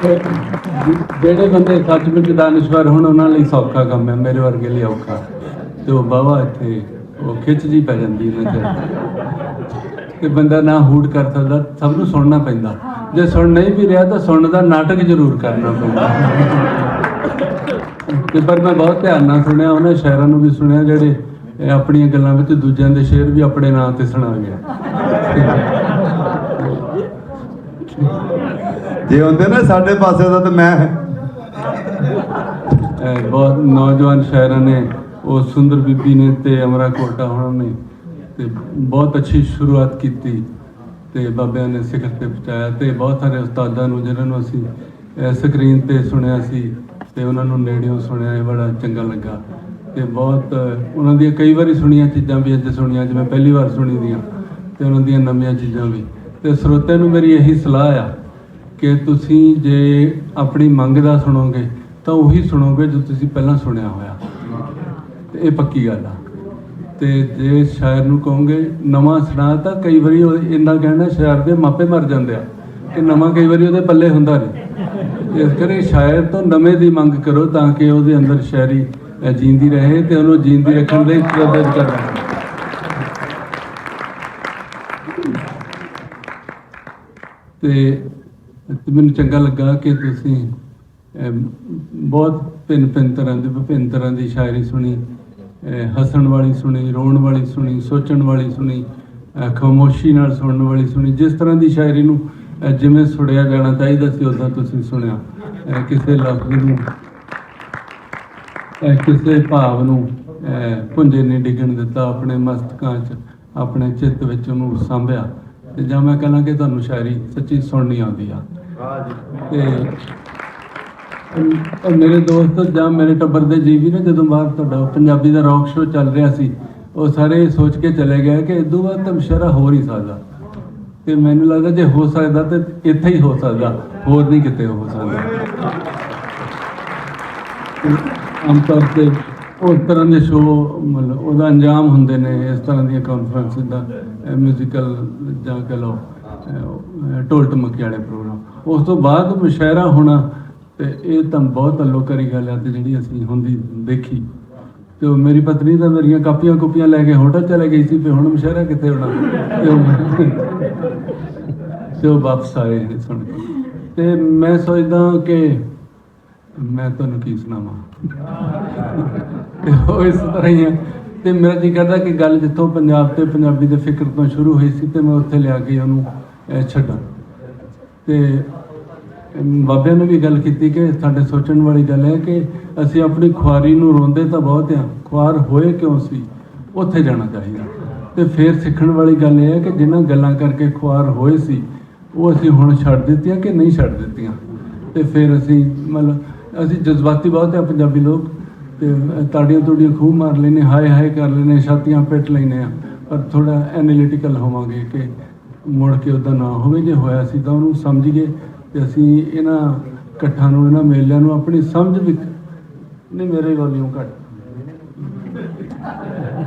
ਜਿਹੜੇ ਬੰਦੇ ਸੱਚਮੁੱਚ ਦਾਨਿਸ਼ਵਰ ਹੁਣ ਉਹਨਾਂ ਲਈ ਸੌਖਾ ਕੰਮ ਹੈ, ਮੇਰੇ ਵਰਗੇ ਲਈ ਔਖਾ। ਤੇ ਉਹ ਬਾਵਾ ਇੱਥੇ ਉਹ ਖਿੱਚ ਜੀ ਪੈ ਜਾਂਦੀ ਇਹਨਾਂ 'ਚ, ਤੇ ਬੰਦਾ ਨਾ ਹੂੜ ਕਰ ਸਕਦਾ, ਸਭ ਨੂੰ ਸੁਣਨਾ ਪੈਂਦਾ। ਜੇ ਸੁਣ ਨਹੀਂ ਵੀ ਰਿਹਾ ਤਾਂ ਸੁਣਨ ਦਾ ਨਾਟਕ ਜ਼ਰੂਰ ਕਰਨਾ ਪੈਂਦਾ। ਤੇ ਪਰ ਮੈਂ ਬਹੁਤ ਧਿਆਨ ਨਾਲ ਸੁਣਿਆ, ਉਹਨਾਂ ਸ਼ਾਇਰਾਂ ਨੂੰ ਵੀ ਸੁਣਿਆ ਜਿਹੜੇ ਆਪਣੀਆਂ ਗੱਲਾਂ ਵਿੱਚ ਦੂਜਿਆਂ ਦੇ ਸ਼ੇਰ ਵੀ ਆਪਣੇ ਨਾਂ ਤੇ ਸੁਣਾ ਗਿਆ। ਜੇ ਹੁੰਦੇ ਨਾ ਸਾਡੇ ਪਾਸੇ ਦਾ ਤਾਂ ਮੈਂ ਬਹੁਤ ਨੌਜਵਾਨ ਸ਼ਾਇਰਾਂ ਨੇ, ਉਹ ਸੁੰਦਰ ਬੀਬੀ ਨੇ ਤੇ ਅਮਰਾ ਕੋਟਾ ਹੋਣਾ ਨੇ ਤੇ ਬਹੁਤ ਅੱਛੀ ਸ਼ੁਰੂਆਤ ਕੀਤੀ ਤੇ ਬਾਬਿਆਂ ਨੇ ਸਿਖਰ ਤੇ ਪਹੁੰਚਾਇਆ। ਤੇ ਬਹੁਤ ਸਾਰੇ ਉਸਤਾਦਾਂ ਨੂੰ ਜਿਹਨਾਂ ਨੂੰ ਅਸੀਂ ਸਕਰੀਨ ਤੇ ਸੁਣਿਆ ਸੀ ਤੇ ਉਹਨਾਂ ਨੂੰ ਨੇੜਿਓਂ ਸੁਣਿਆ, ਇਹ ਬੜਾ ਚੰਗਾ ਲੱਗਾ। ਤੇ ਬਹੁਤ ਉਹਨਾਂ ਦੀਆਂ ਕਈ ਵਾਰੀ ਸੁਣੀਆਂ ਚੀਜ਼ਾਂ ਵੀ ਅੱਜ ਸੁਣੀਆਂ, ਜਿਵੇਂ ਪਹਿਲੀ ਵਾਰ ਸੁਣੀ ਦੀਆਂ, ਤੇ ਉਹਨਾਂ ਦੀਆਂ ਨਵੀਆਂ ਚੀਜ਼ਾਂ ਵੀ। ਤੇ ਸਰੋਤਿਆਂ ਨੂੰ ਮੇਰੀ ਇਹੀ ਸਲਾਹ ਆ ਕਿ ਤੁਸੀਂ ਜੇ ਆਪਣੀ ਮੰਗ ਦਾ ਸੁਣੋਗੇ ਤਾਂ ਉਹੀ ਸੁਣੋਗੇ ਜੋ ਤੁਸੀਂ ਪਹਿਲਾਂ ਸੁਣਿਆ ਹੋਇਆ, ਤੇ ਇਹ ਪੱਕੀ ਗੱਲ ਆ। ਤੇ ਜੇ ਸ਼ਾਇਰ ਨੂੰ ਕਹੋਗੇ ਨਵਾਂ ਸੁਣਾ, ਤਾਂ ਕਈ ਵਾਰੀ ਉਹ ਇੰਨਾ ਕਹਿਣਾ ਸ਼ਾਇਰ ਦੇ ਮਾਪੇ ਮਰ ਜਾਂਦੇ ਆ ਕਿ ਨਵਾਂ ਕਈ ਵਾਰੀ ਉਹਦੇ ਪੱਲੇ ਹੁੰਦਾ ਨਹੀਂ। ਇਸ ਕਰਕੇ ਸ਼ਾਇਰ ਤੋਂ ਨਵੇਂ ਦੀ ਮੰਗ ਕਰੋ ਤਾਂ ਕਿ ਉਹਦੇ ਅੰਦਰ ਸ਼ਾਇਰੀ ਜੀਂਦੀ ਰਹੇ ਤੇ ਉਹਨੂੰ ਜੀਂਦੀ ਰੱਖਣ ਲਈ ਪ੍ਰਯਤਨ ਕਰਨਾ। ਤੇ ਮੈਨੂੰ ਚੰਗਾ ਲੱਗਾ ਕਿ ਤੁਸੀਂ ਬਹੁਤ ਭਿੰਨ ਤਰ੍ਹਾਂ ਦੀ ਸ਼ਾਇਰੀ ਸੁਣੀ, ਹੱਸਣ ਵਾਲੀ ਸੁਣੀ, ਰੋਣ ਵਾਲੀ ਸੁਣੀ, ਸੋਚਣ ਵਾਲੀ ਸੁਣੀ, ਖਾਮੋਸ਼ੀ ਨਾਲ ਸੁਣਨ ਵਾਲੀ ਸੁਣੀ। ਜਿਸ ਤਰ੍ਹਾਂ ਦੀ ਸ਼ਾਇਰੀ ਨੂੰ ਜਿਵੇਂ ਸੁਣਿਆ ਜਾਣਾ ਚਾਹੀਦਾ ਸੀ ਉੱਦਾਂ ਤੁਸੀਂ ਸੁਣਿਆ। ਕਿਸੇ ਲਫ਼ਜ਼ ਨੂੰ, ਕਿਸੇ ਭਾਵ ਨੂੰ ਭੁੰਜੇ ਨਹੀਂ ਡਿੱਗਣ ਦਿੱਤਾ, ਆਪਣੇ ਮਸਤਕਾਂ 'ਚ, ਆਪਣੇ ਚਿੱਤ ਵਿੱਚ ਉਹਨੂੰ ਸਾਂਭਿਆ। ਤੇ ਜਾਂ ਮੈਂ ਕਹਾਂ ਕਿ ਤੁਹਾਨੂੰ ਸ਼ਾਇਰੀ ਸੱਚੀ ਸੁਣਨੀ ਆਉਂਦੀ ਆ। ਤੇ ਮੇਰੇ ਦੋਸਤ ਜਾਂ ਮੇਰੇ ਟੱਬਰ ਦੇ ਜੀ ਵੀ ਨੇ, ਜਦੋਂ ਬਾਹਰ ਤੁਹਾਡਾ ਪੰਜਾਬੀ ਦਾ ਰੌਕ ਸ਼ੋਅ ਚੱਲ ਰਿਹਾ ਸੀ, ਉਹ ਸਾਰੇ ਸੋਚ ਕੇ ਚਲੇ ਗਏ ਕਿ ਇਦੋਂ ਬਾਅਦ ਤਾਂ ਮੁਸ਼ਾਇਰਾ ਹੋ ਨਹੀਂ ਸਕਦਾ। ਤੇ ਮੈਨੂੰ ਲੱਗਦਾ ਜੇ ਹੋ ਸਕਦਾ ਤਾਂ ਇੱਥੇ ਹੀ ਹੋ ਸਕਦਾ, ਹੋਰ ਨਹੀਂ ਕਿਤੇ ਹੋ ਸਕਦਾ। ਆਮ ਤੌਰ 'ਤੇ ਉਸ ਤਰ੍ਹਾਂ ਦੇ ਸ਼ੋਅ ਮਤਲਬ ਉਹਦਾ ਅੰਜਾਮ ਹੁੰਦੇ ਨੇ, ਇਸ ਤਰ੍ਹਾਂ ਦੀਆਂ ਕਾਨਫਰੰਸ ਦਾ ਮਿਊਜ਼ੀਕਲ ਜਾਂ ਕਹਿ ਲਓ ਢੋਲ ਢਮੱਕੇ ਵਾਲੇ ਪ੍ਰੋਗਰਾਮ। ਉਸ ਤੋਂ ਬਾਅਦ ਮੁਸ਼ਾਇਰਾ ਹੋਣਾ ਤੇ ਇਹ ਤਾਂ ਬਹੁਤ ਅਲੋਕਾਰੀ ਗੱਲ ਹੈ। ਤੇ ਜਿਹੜੀ ਅਸੀਂ ਹੁੰਦੀ ਦੇਖੀ, ਤੇ ਉਹ ਮੇਰੀ ਪਤਨੀ ਤਾਂ ਮੇਰੀਆਂ ਕਾਪੀਆਂ ਲੈ ਕੇ ਹੋਟਲ ਚਲੇ ਗਈ ਸੀ, ਤੇ ਹੁਣ ਮੁਸ਼ਾਇਰਾ ਕਿੱਥੇ ਹੋਣਾ। ਤੇ ਉਹ ਵਾਪਸ ਆਏ ਸੁਣ ਕੇ। ਤੇ ਮੈਂ ਸੋਚਦਾ ਕਿ ਮੈਂ ਤੁਹਾਨੂੰ ਕੀ ਸੁਣਾਵਾਂ, ਤੇ ਉਹ ਇਸ ਤਰ੍ਹਾਂ ਹੀ ਹੈ। ਤੇ ਮੇਰਾ ਜੀ ਕਰਦਾ ਕਿ ਗੱਲ ਜਿੱਥੋਂ ਪੰਜਾਬ ਤੇ ਪੰਜਾਬੀ ਦੇ ਫਿਕਰ ਤੋਂ ਸ਼ੁਰੂ ਹੋਈ ਸੀ, ਤੇ ਮੈਂ ਉੱਥੇ ਲਿਆ ਕੇ ਉਹਨੂੰ ਛੱਡਾਂ। ਤੇ ਬਾਬਿਆਂ ਨੇ ਵੀ ਗੱਲ ਕੀਤੀ ਕਿ ਸਾਡੇ ਸੋਚਣ ਵਾਲੀ ਗੱਲ ਹੈ ਕਿ ਅਸੀਂ ਆਪਣੀ ਖੁਆਰੀ ਨੂੰ ਰੋਂਦੇ ਤਾਂ ਬਹੁਤ ਆ, ਖੁਆਰ ਹੋਏ ਕਿਉਂ ਸੀ, ਉੱਥੇ ਜਾਣਾ ਚਾਹੀਦਾ। ਤੇ ਫਿਰ ਸਿੱਖਣ ਵਾਲੀ ਗੱਲ ਇਹ ਹੈ ਕਿ ਜਿਨ੍ਹਾਂ ਗੱਲਾਂ ਕਰਕੇ ਖੁਆਰ ਹੋਏ ਸੀ, ਉਹ ਅਸੀਂ ਹੁਣ ਛੱਡ ਦਿੱਤੀਆਂ ਕਿ ਨਹੀਂ ਛੱਡ ਦਿੱਤੀਆਂ। ਤੇ ਫਿਰ ਅਸੀਂ ਅਸੀਂ ਜਜ਼ਬਾਤੀ ਬਹੁਤ ਆ ਪੰਜਾਬੀ ਲੋਕ, ਤੇ ਤਾੜੀਆਂ ਖੂਬ ਮਾਰ ਲੈਂਦੇ, ਹਾਏ ਕਰ ਲੈਂਦੇ, ਛਾਤੀਆਂ ਪਿੱਟ ਲੈਂਦੇ ਆ। ਪਰ ਥੋੜ੍ਹਾ ਐਨਾਲਿਟੀਕਲ ਹੋਵਾਂਗੇ ਕਿ ਮੁੜ ਕੇ ਉੱਦਾਂ ਨਾ ਹੋਵੇ। ਜੇ ਹੋਇਆ ਸੀ ਤਾਂ ਉਹਨੂੰ ਸਮਝੀਏ, ਤੇ ਅਸੀਂ ਇਹਨਾਂ ਇਕੱਠਾਂ ਨੂੰ, ਇਹਨਾਂ ਮੇਲਿਆਂ ਨੂੰ ਆਪਣੀ ਸਮਝ ਵੀ ਨਹੀਂ, ਮੇਰੇ ਵੋਲਿਊਮ ਘੱਟ,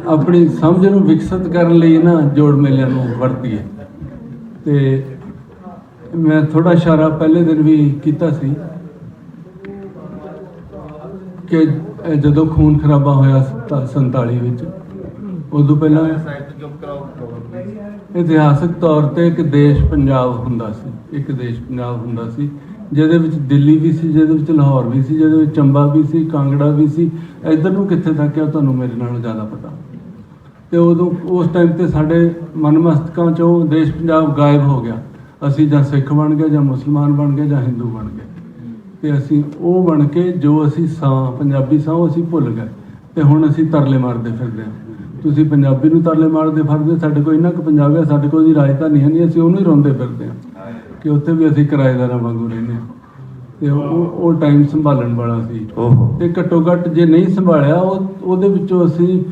ਆਪਣੀ ਸਮਝ ਨੂੰ ਵਿਕਸਿਤ ਕਰਨ ਲਈ ਇਹਨਾਂ ਜੋੜ ਮੇਲਿਆਂ ਨੂੰ ਵਰਤੀਏ। ਤੇ ਮੈਂ ਥੋੜ੍ਹਾ ਇਸ਼ਾਰਾ ਪਹਿਲੇ ਦਿਨ ਵੀ ਕੀਤਾ ਸੀ ਕਿ ਜਦੋਂ ਖੂਨ ਖਰਾਬਾ ਹੋਇਆ 47 ਵਿੱਚ, ਉਦੋਂ ਪਹਿਲਾਂ ਇਤਿਹਾਸਕ ਤੌਰ ਤੇ ਇੱਕ ਦੇਸ਼ ਪੰਜਾਬ ਹੁੰਦਾ ਸੀ, ਜਿਹਦੇ ਵਿੱਚ ਦਿੱਲੀ ਵੀ ਸੀ, ਜਿਹਦੇ ਵਿੱਚ ਲਾਹੌਰ ਵੀ ਸੀ, ਜਿਹਦੇ ਵਿੱਚ ਚੰਬਾ ਵੀ ਸੀ, ਕਾਂਗੜਾ ਵੀ ਸੀ। ਇੱਧਰ ਨੂੰ ਕਿੱਥੇ ਤੱਕ ਆ ਤੁਹਾਨੂੰ ਮੇਰੇ ਨਾਲੋਂ ਜ਼ਿਆਦਾ ਪਤਾ। ਤੇ ਉਦੋਂ ਉਸ ਟਾਈਮ ਤੇ ਸਾਡੇ ਮਨ ਮਸਤਕਾਂ 'ਚੋਂ ਦੇਸ਼ ਪੰਜਾਬ ਗਾਇਬ ਹੋ ਗਿਆ। ਅਸੀਂ ਜਾਂ ਸਿੱਖ ਬਣ ਗਏ, ਜਾਂ ਮੁਸਲਮਾਨ ਬਣ ਗਏ, ਜਾਂ ਹਿੰਦੂ ਬਣ ਗਏ। ਤੇ ਅਸੀਂ ਉਹ ਬਣ ਕੇ ਜੋ ਅਸੀਂ ਪੰਜਾਬੀ ਉਹ ਅਸੀਂ ਭੁੱਲ ਗਏ। ਤੇ ਹੁਣ ਅਸੀਂ ਤਰਲੇ ਮਾਰਦੇ ਫਿਰਦੇ ਹਾਂ। ਤੁਸੀਂ ਪੰਜਾਬੀ ਨੂੰ ਤਰਲੇ ਮਾਰਦੇ ਫਿਰਦੇ, ਸਾਡੇ ਕੋਲ ਇੰਨਾ ਕੁ ਪੰਜਾਬ ਹੈ, ਸਾਡੇ ਕੋਲ ਉਹਦੀ ਰਾਜਧਾਨੀ ਹੈ ਨਹੀਂ, ਅਸੀਂ ਉਹਨੂੰ ਹੀ ਰੋਂਦੇ ਫਿਰਦੇ ਹਾਂ ਕਿ ਉੱਥੇ ਵੀ ਅਸੀਂ ਕਿਰਾਏਦਾਰਾਂ ਵਾਂਗੂ ਰਹਿੰਦੇ ਹਾਂ। ਤੇ ਉਹ ਟਾਈਮ ਸੰਭਾਲਣ ਵਾਲਾ ਸੀ। ਤੇ ਘੱਟੋ ਘੱਟ ਜੇ ਨਹੀਂ ਸੰਭਾਲਿਆ, ਉਹਦੇ ਵਿੱਚੋਂ ਅਸੀਂ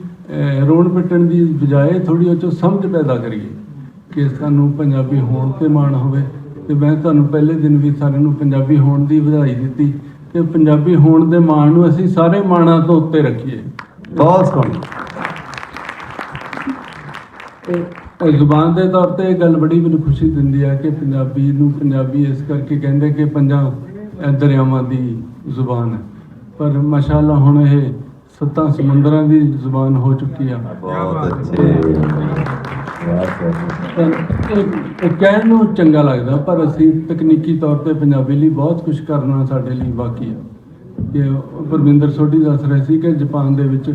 ਰੋਣ ਪਿੱਟਣ ਦੀ ਬਜਾਏ ਥੋੜ੍ਹੀ ਉਹ 'ਚੋਂ ਸਮਝ ਪੈਦਾ ਕਰੀਏ ਕਿ ਸਾਨੂੰ ਪੰਜਾਬੀ ਹੋਣ 'ਤੇ ਮਾਣ ਹੋਵੇ। ਤੇ ਮੈਂ ਤੁਹਾਨੂੰ ਪਹਿਲੇ ਦਿਨ ਵੀ ਸਾਰਿਆਂ ਨੂੰ ਪੰਜਾਬੀ ਹੋਣ ਦੀ ਵਧਾਈ ਦਿੱਤੀ, ਕਿ ਪੰਜਾਬੀ ਹੋਣ ਦੇ ਮਾਣ ਨੂੰ ਅਸੀਂ ਸਾਰੇ ਮਾਣਾਂ ਤੋਂ ਉੱਤੇ ਰੱਖੀਏ। ਬਹੁਤ ਸੋਹਣੀ। ਜ਼ੁਬਾਨ ਦੇ ਤੌਰ 'ਤੇ ਇਹ ਗੱਲ ਬੜੀ ਮੈਨੂੰ ਖੁਸ਼ੀ ਦਿੰਦੀ ਹੈ ਕਿ ਪੰਜਾਬੀ ਨੂੰ ਪੰਜਾਬੀ ਇਸ ਕਰਕੇ ਕਹਿੰਦੇ ਕਿ ਪੰਜਾਂ ਦਰਿਆਵਾਂ ਦੀ ਜ਼ੁਬਾਨ ਹੈ, ਪਰ ਮਾਸ਼ਾਅੱਲਾ ਹੁਣ ਇਹ 7 ਸਮੁੰਦਰਾਂ ਦੀ ਜ਼ੁਬਾਨ ਹੋ ਚੁੱਕੀ ਆ। ਬਹੁਤ ਅੱਛੇ। ਇਹ ਕਹਿਣ ਨੂੰ ਚੰਗਾ ਲੱਗਦਾ, ਪਰ ਅਸੀਂ ਤਕਨੀਕੀ ਤੌਰ ਤੇ ਪੰਜਾਬੀ ਲਈ ਬਹੁਤ ਕੁਝ ਕਰਨਾ ਸਾਡੇ ਲਈ ਬਾਕੀ ਆ। ਕਿ ਪਰਮਿੰਦਰ ਸੋਢੀ ਦੱਸ ਰਹੇ ਸੀ ਕਿ ਜਾਪਾਨ ਦੇ ਵਿੱਚ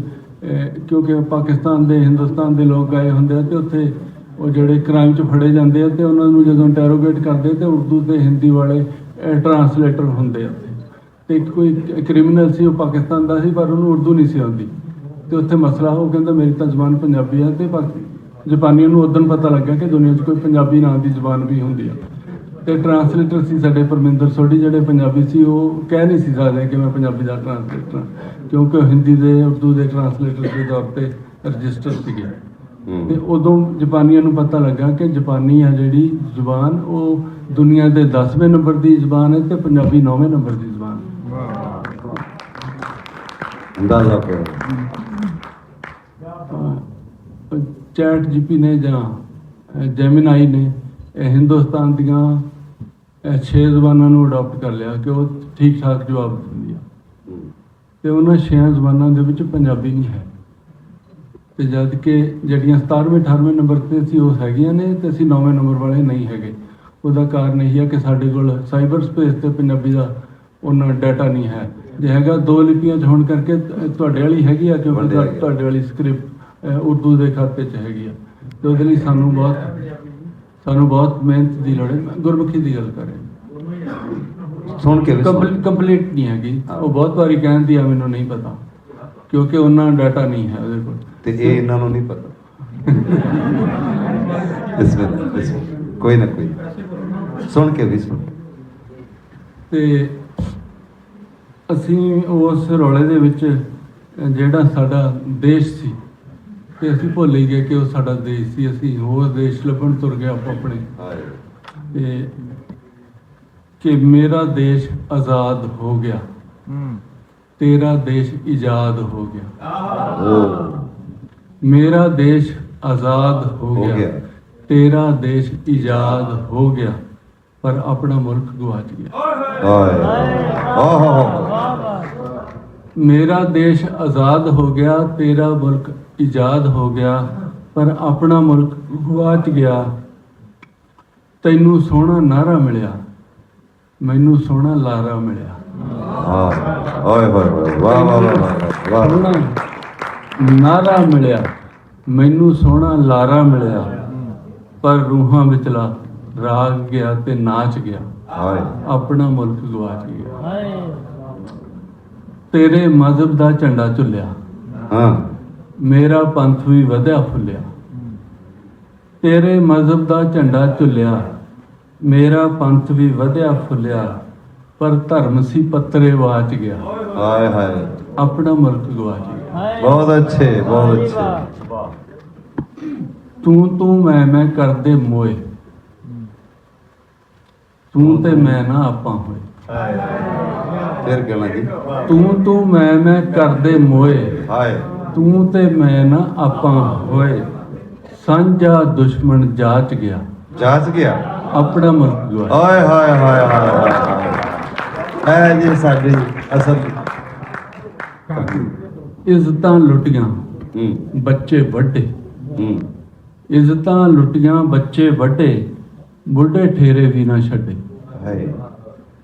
ਕਿਉਂਕਿ ਪਾਕਿਸਤਾਨ ਦੇ ਹਿੰਦੁਸਤਾਨ ਦੇ ਲੋਕ ਆਏ ਹੁੰਦੇ ਆ, ਤੇ ਉੱਥੇ ਉਹ ਜਿਹੜੇ ਕ੍ਰਾਈਮ 'ਚ ਫੜੇ ਜਾਂਦੇ ਆ, ਤੇ ਉਹਨਾਂ ਨੂੰ ਜਦੋਂ ਇੰਟੈਰੋਗੇਟ ਕਰਦੇ ਤੇ ਉਰਦੂ ਤੇ ਹਿੰਦੀ ਵਾਲੇ ਟਰਾਂਸਲੇਟਰ ਹੁੰਦੇ ਆ। ਤੇ ਇੱਕ ਕੋਈ ਕ੍ਰਿਮੀਨਲ ਸੀ, ਉਹ ਪਾਕਿਸਤਾਨ ਦਾ ਸੀ, ਪਰ ਉਹਨੂੰ ਉਰਦੂ ਨਹੀਂ ਸੀ ਆਉਂਦੀ, ਤੇ ਉੱਥੇ ਮਸਲਾ ਉਹ ਕਹਿੰਦਾ ਮੇਰੀ ਤਾਂ ਜ਼ੁਬਾਨ ਪੰਜਾਬੀ ਆ। ਤੇ ਜਾਪਾਨੀਆਂ ਨੂੰ ਉਦੋਂ ਪਤਾ ਲੱਗਾ ਕਿ ਦੁਨੀਆ 'ਚ ਕੋਈ ਪੰਜਾਬੀ ਨਾਂ ਦੀ ਜ਼ੁਬਾਨ ਵੀ ਹੁੰਦੀ ਆ। ਤੇ ਟਰਾਂਸਲੇਟਰ ਸੀ ਸਾਡੇ ਪਰਮਿੰਦਰ ਸੋਢੀ, ਜਿਹੜੇ ਪੰਜਾਬੀ ਸੀ, ਉਹ ਕਹਿ ਨਹੀਂ ਸੀ ਸਕਦੇ ਕਿ ਮੈਂ ਪੰਜਾਬੀ ਦਾ ਟਰਾਂਸਲੇਟਰ ਹਾਂ, ਕਿਉਂਕਿ ਉਹ ਹਿੰਦੀ ਦੇ ਉਰਦੂ ਦੇ ਟਰਾਂਸਲੇਟਰ ਦੇ ਤੌਰ ਤੇ ਰਜਿਸਟਰ ਸੀਗੇ। ਤੇ ਉਦੋਂ ਜਾਪਾਨੀਆਂ ਨੂੰ ਪਤਾ ਲੱਗਾ ਕਿ ਜਾਪਾਨੀ ਆ ਜਿਹੜੀ ਜ਼ੁਬਾਨ ਉਹ ਦੁਨੀਆ ਦੇ 10ਵੇਂ ਨੰਬਰ ਦੀ ਜ਼ੁਬਾਨ ਹੈ, ਤੇ ਪੰਜਾਬੀ 9ਵੇਂ ਨੰਬਰ ਦੀ ਜ਼ੁਬਾਨ ਹੈ। ਅੰਦਾਜ਼ਾ ਕਰੋ। ਚੈਟ ਜੀਪੀ ਨੇ ਜਾਂ ਜੈਮੀਨਾਈ ਨੇ ਹਿੰਦੁਸਤਾਨ ਦੀਆਂ 6 ਜ਼ੁਬਾਨਾਂ ਨੂੰ ਅਡਾਪਟ ਕਰ ਲਿਆ ਕਿ ਉਹ ਠੀਕ ਠਾਕ ਜਵਾਬ ਦਿੰਦੀ ਆ, ਤੇ ਉਹਨਾਂ 6 ਜ਼ੁਬਾਨਾਂ ਦੇ ਵਿੱਚ ਪੰਜਾਬੀ ਨਹੀਂ ਹੈ। ਤੇ ਜਦ ਕਿ ਜਿਹੜੀਆਂ 17ਵੇਂ 18ਵੇਂ ਨੰਬਰ 'ਤੇ ਸੀ ਉਹ ਹੈਗੀਆਂ ਨੇ, ਤੇ ਅਸੀਂ 9ਵੇਂ ਨੰਬਰ ਵਾਲੇ ਨਹੀਂ ਹੈਗੇ। ਉਹਦਾ ਕਾਰਨ ਇਹ ਹੈ ਕਿ ਸਾਡੇ ਕੋਲ ਸਾਈਬਰ ਸਪੇਸ 'ਤੇ ਪੰਜਾਬੀ ਦਾ ਉਹਨਾਂ ਡਾਟਾ ਨਹੀਂ ਹੈ। ਜੇ ਹੈਗਾ 2 ਲਿਪੀਆਂ 'ਚ ਹੋਣ ਕਰਕੇ ਤੁਹਾਡੇ ਵਾਲੀ ਹੈਗੀ ਆ, ਕਿਉਂਕਿ ਤੁਹਾਡੇ ਵਾਲੀ ਸਕ੍ਰਿਪਟ ਉਰਦੂ ਦੇ ਖਾਤੇ 'ਚ ਹੈਗੀ ਆ, ਤੇ ਉਹਦੇ ਲਈ ਸਾਨੂੰ ਬਹੁਤ ਮਿਹਨਤ ਦੀ ਲੋੜ ਹੈ। ਗੁਰਮੁਖੀ ਦੀ ਗੱਲ ਕਰ ਰਹੇ, ਸੁਣ ਕੇ ਕੰਪਲੀਟ ਨਹੀਂ ਹੈਗੀ। ਉਹ ਬਹੁਤ ਵਾਰੀ ਕਹਿੰਦੀ ਆ ਮੈਨੂੰ ਨਹੀਂ ਪਤਾ, ਕਿਉਂਕਿ ਉਹਨਾਂ ਡਾਟਾ ਨਹੀਂ ਹੈ ਉਹਦੇ ਕੋਲ, ਤੇ ਇਹ ਇਹਨਾਂ ਨੂੰ ਨਹੀਂ ਪਤਾ। ਇਸ ਵੇਲੇ ਕੋਈ ਨਾ ਕੋਈ ਸੁਣ ਕੇ ਵੀ ਸੁਣ। ਤੇ ਅਸੀਂ ਉਸ ਰੌਲੇ ਦੇ ਵਿੱਚ ਜਿਹੜਾ ਸਾਡਾ ਦੇਸ਼ ਸੀ, ਤੇ ਅਸੀਂ ਭੁੱਲ ਹੀ ਗਏ ਕਿ ਉਹ ਸਾਡਾ ਦੇਸ਼ ਸੀ। ਅਸੀਂ ਹੋਰ ਦੇਸ਼ ਲੱਭਣ ਤੁਰ ਗਏ ਆਪੋ ਆਪਣੇ, ਤੇ ਕਿ ਮੇਰਾ ਦੇਸ਼ ਆਜ਼ਾਦ ਹੋ ਗਿਆ, ਤੇਰਾ ਦੇਸ਼ ਇਜਾਦ ਹੋ ਗਿਆ। ਮੇਰਾ ਦੇਸ਼ ਆਜ਼ਾਦ ਹੋ ਗਿਆ, ਤੇਰਾ ਦੇਸ਼ ਇਜਾਦ ਹੋ ਗਿਆ, ਪਰ ਆਪਣਾ ਮੁਲਕ ਗਵਾਚ ਗਿਆ। ਮੇਰਾ ਦੇਸ਼ ਆਜ਼ਾਦ ਹੋ ਗਿਆ, ਤੇਰਾ ਮੁਲਕ ਇਜਾਦ ਹੋ ਗਿਆ, ਪਰ ਆਪਣਾ ਮੁਲਕ ਗਵਾਚ ਗਿਆ। ਤੈਨੂੰ ਸੋਹਣਾ ਨਾਰਾ ਮਿਲਿਆ, ਮੈਨੂੰ ਸੋਹਣਾ ਲਾਰਾ ਮਿਲਿਆ। ਓਏ ਹੋਏ ਹੋਏ, ਵਾਹ ਵਾਹ ਵਾਹ। ਸੋਹਣਾ ਨਾਰਾ ਮਿਲਿਆ, ਮੈਨੂੰ ਸੋਹਣਾ ਲਾਰਾ ਮਿਲਿਆ, ਪਰ ਰੂਹਾਂ ਵਿਚਲਾ ਰਾਗ ਗਿਆ ਤੇ ਨਾਚ ਗਿਆ, ਆਪਣਾ ਮੁਲਕ ਗਵਾਚ ਗਿਆ। ਤੇਰੇ ਮਜ਼ਹਬ ਦਾ ਝੰਡਾ ਝੁੱਲਿਆ, ਮੇਰਾ ਪੰਥ ਵੀ ਵਧਿਆ ਫੁੱਲਿਆ। ਤੇਰੇ ਮਜ਼ਹਬ ਦਾ ਝੰਡਾ ਝੁੱਲਿਆ, ਮੇਰਾ ਪੰਥ ਵੀ ਵਧਿਆ ਫੁੱਲਿਆ, ਪਰ ਧਰਮ ਸੀ ਪੱਤਰੇ ਵਾਚ ਗਿਆ, ਹਾਏ ਹਾਏ, ਆਪਣਾ ਮੁਲਕ ਗਵਾਚ ਗਿਆ। ਬਹੁਤ ਅੱਛੇ, ਬਹੁਤ ਅੱਛੇ। ਤੂੰ ਮੈਂ ਕਰਦੇ ਮੋਏ, ਤੂੰ ਤੇ ਮੈਂ ਨਾ ਆਪਾਂ ਹੋਏ। ਫਿਰ ਕਹਿਣਾ ਜੀ, ਤੂੰ ਮੈਂ ਕਰਦੇ ਮੋਏ, ਹਾਏ, ਤੂੰ ਤੇ ਮੈਂ ਨਾ ਆਪਾਂ ਹੋਏ। ਸਾਂਝਾ ਦੁਸ਼ਮਣ ਜਾਚ ਗਿਆ, ਜਾਚ ਗਿਆ, ਆਪਣਾ ਮੁਲਕ ਗਵਾਚ। ਹਾਏ ਹਾਏ ਹਾਏ ਹਾਏ। ਇਹ ਜੀ ਸਾਡੀ ਅਸਲ ਇੱਜ਼ਤਾਂ ਲੁੱਟੀਆਂ, ਬੱਚੇ ਵੱਡੇ। ਇੱਜ਼ਤਾਂ ਲੁੱਟੀਆਂ, ਬੱਚੇ ਵੱਡੇ, ਬੁੱਢੇ ਠੇਰੇ ਵੀ ਨਾ ਛੱਡੇ।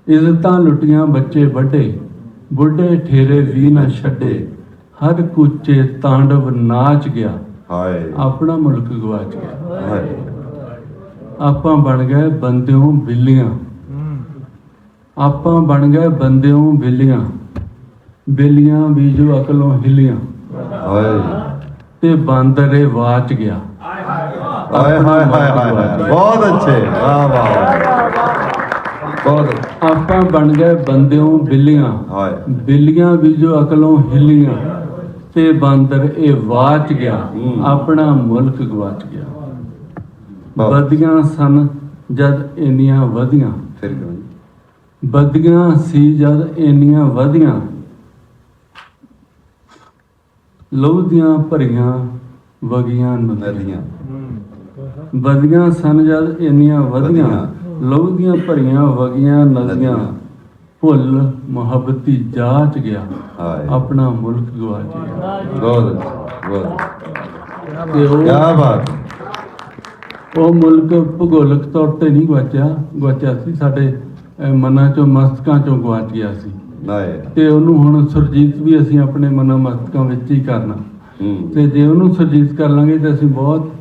ਇੱਜ਼ਤਾਂ ਲੁੱਟੀਆਂ, ਬੱਚੇ ਵੱਡੇ, ਬੁੱਢੇ ਠੇਰੇ ਵੀ ਨਾ ਛੱਡੇ। ਹਰ ਕੂਚੇ ਤਾਂਡਵ ਨਾਚ ਗਿਆ, ਆਪਣਾ ਮੁਲਕ ਗਵਾਚ ਗਿਆ। ਆਪਾਂ ਬਣ ਗਏ ਬੰਦਿਓਂ ਬਿੱਲੀਆਂ, ਆਪਾਂ ਬਣ ਗਏ ਬੰਦਿਓਂ ਬਿੱਲੀਆਂ, ਬਿੱਲੀਆਂ ਵੀ ਜੋ ਅਕਲੋਂ ਹਿੱਲੀਆਂ, ਤੇ ਬਾਂਦਰੇ ਵਾਚ ਗਿਆ। ਹਾਏ ਹਾਏ ਹਾਏ ਹਾਏ, ਬਹੁਤ ਅੱਛੇ, ਵਾਹ ਵਾਹ, ਬਹੁਤ। ਆਪਾਂ ਬਣ ਗਏ ਬੰਦਿਓਂ ਬਿੱਲੀਆਂ, ਬਿੱਲੀਆਂ ਵੀ ਜੋ ਅਕਲੋਂ ਹਿੱਲੀਆਂ, ਤੇ ਬਾਂਦਰ ਇਹ ਵਾਚ ਗਿਆ, ਆਪਣਾ ਮੁਲਕ ਗਵਾਚ ਗਿਆ। ਵਧੀਆਂ ਸਨ ਜਦ ਇੰਨੀਆਂ ਵਧੀਆਂ, ਵਧੀਆਂ ਸੀ ਜਦ ਇੰਨੀਆਂ ਵਧੀਆਂ, ਲਹੂ ਦੀਆਂ ਭਰੀਆਂ ਵਗੀਆਂ ਨਦੀਆਂ। ਵਧੀਆਂ ਸਨ ਜਦ ਇੰਨੀਆਂ ਵਧੀਆਂ, ਲਹੂ ਦੀਆਂ ਭਰੀਆਂ ਵਗੀਆਂ ਨਦੀਆਂ। ਭੁੱਲ ਮੁਹੱਬਤੀ ਜਾਚ ਗਿਆ, ਹਾਏ ਆਪਣਾ ਮੁਲਕ ਗਵਾਚ ਗਿਆ। ਬਹੁਤ ਅੱਛਾ, ਬਹੁਤ ਤੇ ਕੀ ਬਾਤ। ਉਹ ਮੁਲਕ ਭੂਗੋਲਿਕ ਤੌਰ ਤੇ ਨਹੀਂ ਗਵਾਚਿਆ ਸੀ, ਸਾਡੇ ਮਨਾਂ ਚੋਂ ਮਸਤਕਾਂ ਚੋਂ ਗਵਾਚ ਗਿਆ ਸੀ। ਹਾਏ ਤੇ ਉਹਨੂੰ ਹੁਣ ਸੁਰਜੀਤ ਵੀ ਅਸੀਂ ਆਪਣੇ ਮਨਾਂ ਮਸਤਕਾਂ ਵਿੱਚ ਹੀ ਕਰਨਾ। ਹੂੰ ਤੇ ਜੇ ਉਹਨੂੰ ਸੁਰਜੀਤ ਕਰ ਲਾਂਗੇ ਤੇ ਅਸੀਂ ਬਹੁਤ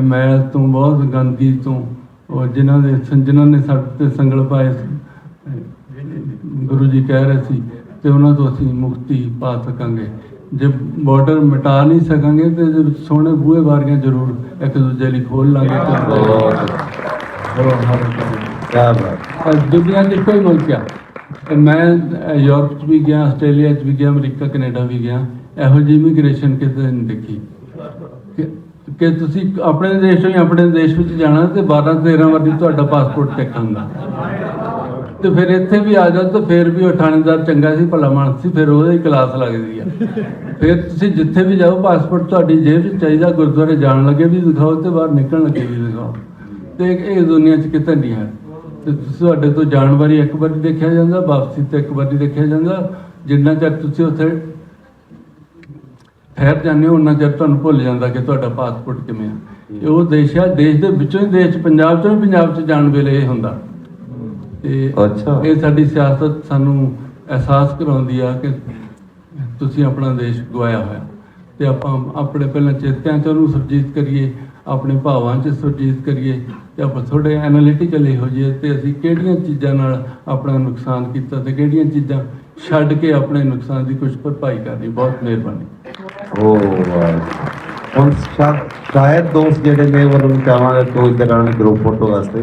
ਮੈਲ ਤੋਂ, ਬਹੁਤ ਗੰਦਗੀ ਤੋਂ, ਉਹ ਜਿਨ੍ਹਾਂ ਨੇ ਸਾਡੇ ਤੇ ਸੰਗਲ ਪਾਏ ਸੀ, ਗੁਰੂ ਜੀ ਕਹਿ ਰਹੇ ਸੀ, ਤੇ ਉਹਨਾਂ ਤੋਂ ਅਸੀਂ ਮੁਕਤੀ ਪਾ ਸਕਾਂਗੇ। ਜੇ ਬਾਰਡਰ ਮਿਟਾ ਨਹੀਂ ਸਕਾਂਗੇ ਤੇ ਇਹਦੇ ਵਿੱਚ ਸੋਹਣੇ ਬੂਹੇ ਬਾਰੀਆਂ ਜ਼ਰੂਰ ਇੱਕ ਦੂਜੇ ਲਈ ਖੋਲ ਲਾਂਗੇ। ਬਹੁਤ ਕੀ ਬਾਤ। ਦੁਨੀਆ 'ਚ ਕੋਈ ਮੁਲਕ ਆ, ਮੈਂ ਯੂਰਪ 'ਚ ਵੀ ਗਿਆ, ਆਸਟ੍ਰੇਲੀਆ 'ਚ ਵੀ ਗਿਆ, ਅਮਰੀਕਾ ਕੈਨੇਡਾ ਵੀ ਗਿਆ, ਇਹੋ ਜਿਹੀ ਇਮੀਗ੍ਰੇਸ਼ਨ ਕਿਤੇ ਨਹੀਂ ਦੇਖੀ ਕਿ ਤੁਸੀਂ ਆਪਣੇ ਦੇਸ਼ ਤੋਂ ਹੀ ਆਪਣੇ ਦੇਸ਼ ਵਿੱਚ ਜਾਣਾ ਤੇ 12-13 ਵਾਰੀ ਤੁਹਾਡਾ ਪਾਸਪੋਰਟ ਚੈੱਕ ਹੁੰਦਾ, ਤੇ ਫਿਰ ਇੱਥੇ ਵੀ ਆ ਜਾਓ ਤਾਂ ਫਿਰ ਵੀ ਉਹ ਥਾਣੇਦਾਰ ਚੰਗਾ ਸੀ, ਭਲਾ ਮਾਨਸ ਸੀ, ਫਿਰ ਉਹਦੀ ਕਲਾਸ ਲੱਗਦੀ ਆ। ਫਿਰ ਤੁਸੀਂ ਜਿੱਥੇ ਵੀ ਜਾਓ ਪਾਸਪੋਰਟ ਤੁਹਾਡੀ ਜੇਬ 'ਚ ਚਾਹੀਦਾ, ਗੁਰਦੁਆਰੇ ਜਾਣ ਲੱਗੇ ਵੀ ਦਿਖਾਓ ਤੇ ਬਾਹਰ ਨਿਕਲਣ ਲੱਗੇ ਵੀ ਦਿਖਾਓ। ਤੇ ਇਹ ਦੁਨੀਆ 'ਚ ਕਿਤੇ ਨਹੀਂ ਹੈ। ਤੇ ਤੁਹਾਡੇ ਤੋਂ ਜਾਣ ਵਾਰੀ ਇੱਕ ਵਾਰੀ ਦੇਖਿਆ ਜਾਂਦਾ, ਵਾਪਸੀ ਤੇ ਇੱਕ ਵਾਰੀ ਦੇਖਿਆ ਜਾਂਦਾ। ਜਿੰਨਾ ਚਿਰ ਤੁਸੀਂ ਉੱਥੇ ਠਹਿਰ ਜਾਂਦੇ ਹੋ ਉਹਨਾਂ ਚਿਰ ਤੁਹਾਨੂੰ ਭੁੱਲ ਜਾਂਦਾ ਕਿ ਤੁਹਾਡਾ ਪਾਸਪੋਰਟ ਕਿਵੇਂ ਆ। ਇਹ ਉਹ ਦੇਸ਼ ਆ, ਦੇਸ਼ ਦੇ ਵਿੱਚੋਂ ਹੀ ਦੇਸ਼, ਪੰਜਾਬ 'ਚ ਜਾਣ ਵੇਲੇ ਇਹ ਹੁੰਦਾ। ਤੇ ਅੱਛਾ। ਇਹ ਸਾਡੀ ਸਿਆਸਤ ਸਾਨੂੰ ਅਹਿਸਾਸ ਕਰਾਉਂਦੀ ਆ ਕਿ ਤੁਸੀਂ ਆਪਣਾ ਦੇਸ਼ ਗਵਾਇਆ ਹੋਇਆ, ਤੇ ਆਪਾਂ ਆਪਣੇ ਪਹਿਲਾਂ ਚੇਤਿਆਂ 'ਚ ਉਹਨੂੰ ਸੁਰਜੀਤ ਕਰੀਏ, ਆਪਣੇ ਭਾਵਾਂ 'ਚ ਸੁਰਜੀਤ ਕਰੀਏ, ਤੇ ਆਪਾਂ ਥੋੜ੍ਹੇ ਐਨਾਲਿਟੀਕਲ ਹੋ ਜਾਈਏ ਤੇ ਅਸੀਂ ਕਿਹੜੀਆਂ ਚੀਜ਼ਾਂ ਨਾਲ ਆਪਣਾ ਨੁਕਸਾਨ ਕੀਤਾ ਤੇ ਕਿਹੜੀਆਂ ਚੀਜ਼ਾਂ ਛੱਡ ਕੇ ਆਪਣੇ ਨੁਕਸਾਨ ਦੀ ਕੁਝ ਭਰਪਾਈ ਕਰਨੀ। ਬਹੁਤ ਮਿਹਰਬਾਨੀ। ਓ ਵਾਹ। ਹੁਣ ਸ਼ਾਇਦ ਦੋਸਤ ਜਿਹੜੇ ਨੇ ਉਹਨਾਂ ਨੂੰ ਚਾਹਾਂਗਾ ਕੋਈ ਤਰ੍ਹਾਂ ਦੇ ਗਰੁੱਪ ਫੋਟੋ ਵਾਸਤੇ